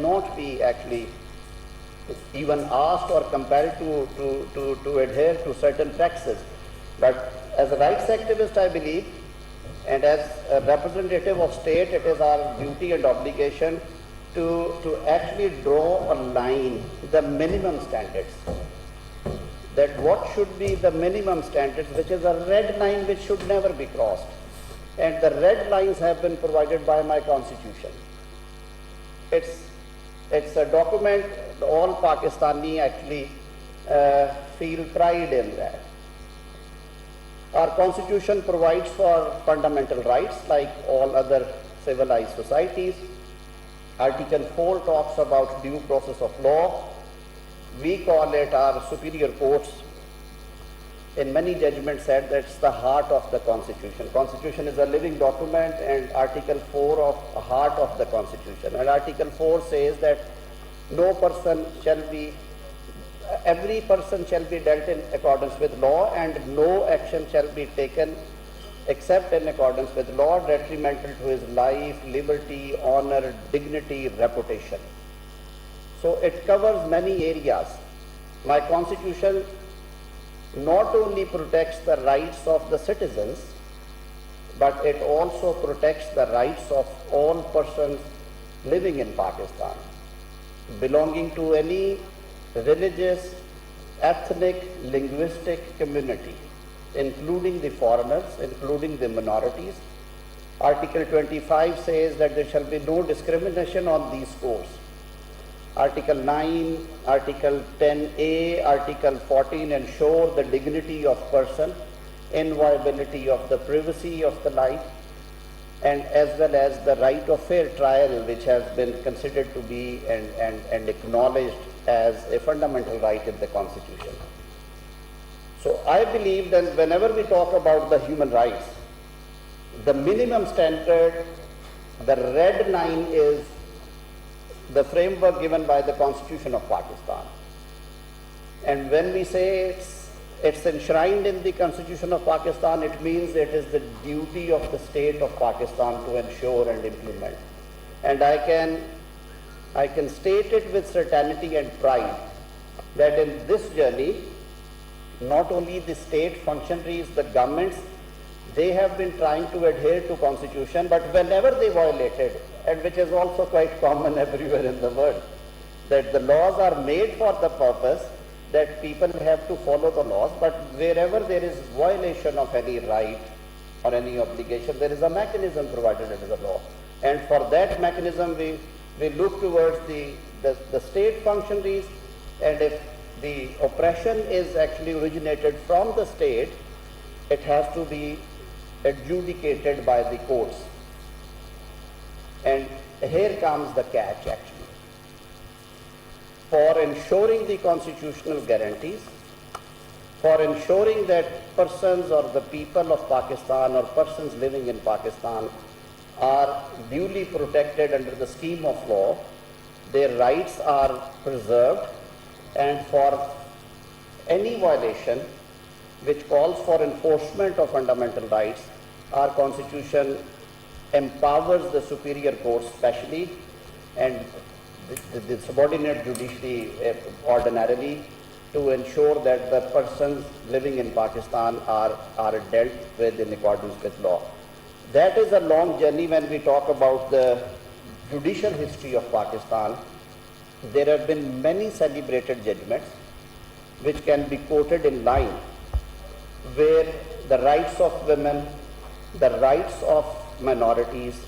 not be actually even asked or compelled to adhere to certain practices. But as a rights activist, I believe, and as a representative of state, it is our duty and obligation to actually draw a line, the minimum standards. That what should be the minimum standards, which is a red line which should never be crossed. And the red lines have been provided by my constitution. It's a document all Pakistani actually feel pride in that. Our constitution provides for fundamental rights like all other civilized societies. Article 4 talks about due process of law. We call it, our superior courts in many judgments said that's the heart of the Constitution. Constitution is a living document, and Article 4 of the heart of the Constitution. And Article 4 says that no person shall be, every person shall be dealt in accordance with law, and no action shall be taken except in accordance with law, detrimental to his life, liberty, honor, dignity, reputation. So it covers many areas. My constitution not only protects the rights of the citizens, but it also protects the rights of all persons living in Pakistan, belonging to any religious, ethnic, linguistic community, including the foreigners, including the minorities. Article 25 says that there shall be no discrimination on these scores. Article 9, Article 10A, Article 14 ensure the dignity of person, inviolability of the privacy of the life, and as well as the right of fair trial, which has been considered to be and acknowledged as a fundamental right in the Constitution. So I believe that whenever we talk about the human rights, the minimum standard, the red line is the framework given by the Constitution of Pakistan. And when we say it's enshrined in the Constitution of Pakistan, it means it is the duty of the state of Pakistan to ensure and implement. And I can state it with certainty and pride that in this journey, not only the state functionaries, the governments, they have been trying to adhere to Constitution, but whenever they violated, and which is also quite common everywhere in the world, that the laws are made for the purpose that people have to follow the laws, but wherever there is violation of any right or any obligation, there is a mechanism provided under the law. And for that mechanism, we look towards the state functionaries, and if the oppression is actually originated from the state, it has to be adjudicated by the courts. And here comes the catch actually. For ensuring the constitutional guarantees, for ensuring that persons or the people of Pakistan or persons living in Pakistan are duly protected under the scheme of law, their rights are preserved, and for any violation which calls for enforcement of fundamental rights, our Constitution empowers the superior courts specially and the subordinate judiciary ordinarily to ensure that the persons living in Pakistan are dealt with in accordance with law. That is a long journey. When we talk about the judicial history of Pakistan, there have been many celebrated judgments which can be quoted in line, where the rights of women, the rights of minorities,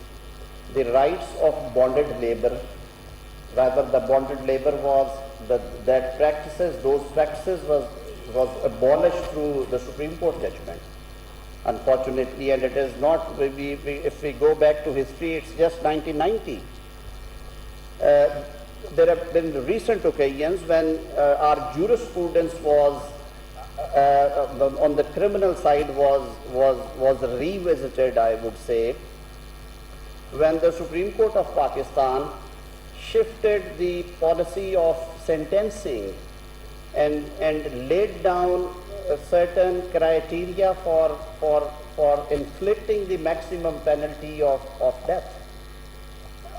the rights of bonded labor, rather the bonded labor was those practices was abolished through the Supreme Court judgment, unfortunately, and it is not, if we go back to history, it's just 1990. There have been recent occasions when our jurisprudence was on the criminal side was revisited, I would say, when the Supreme Court of Pakistan shifted the policy of sentencing and laid down certain criteria for inflicting the maximum penalty of death.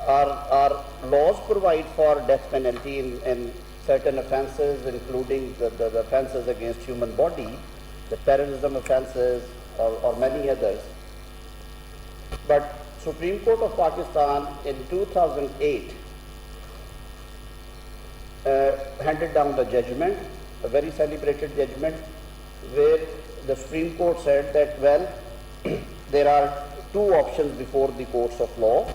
our laws provide for death penalty in certain offences, including the offences against human body, the terrorism offences, or many others. But Supreme Court of Pakistan in 2008 handed down the judgment, a very celebrated judgment, where the Supreme Court said that, well, there are two options before the courts of law,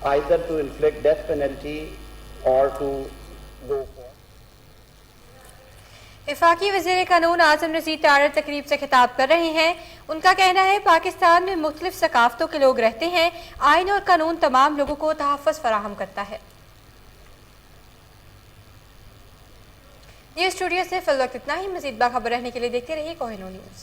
either to inflict death penalty or to go for. वफाकी वज़ीर कानून आज़म नज़ीर तارड़ तकरीब से खिताब कर रहे हैं। उनका कहना है पाकिस्तान में मुख्तलिफ सकाफ़तों के लोग रहते हैं, आइन और कानून तमाम लोगों को तहफ़्फ़ुज़ फराहम करता है। ये स्टूडियो से फिल वक्त इतना ही। मज़ीद बाखबर रहने के लिए देखते रहिए कोहिनूर न्यूज़।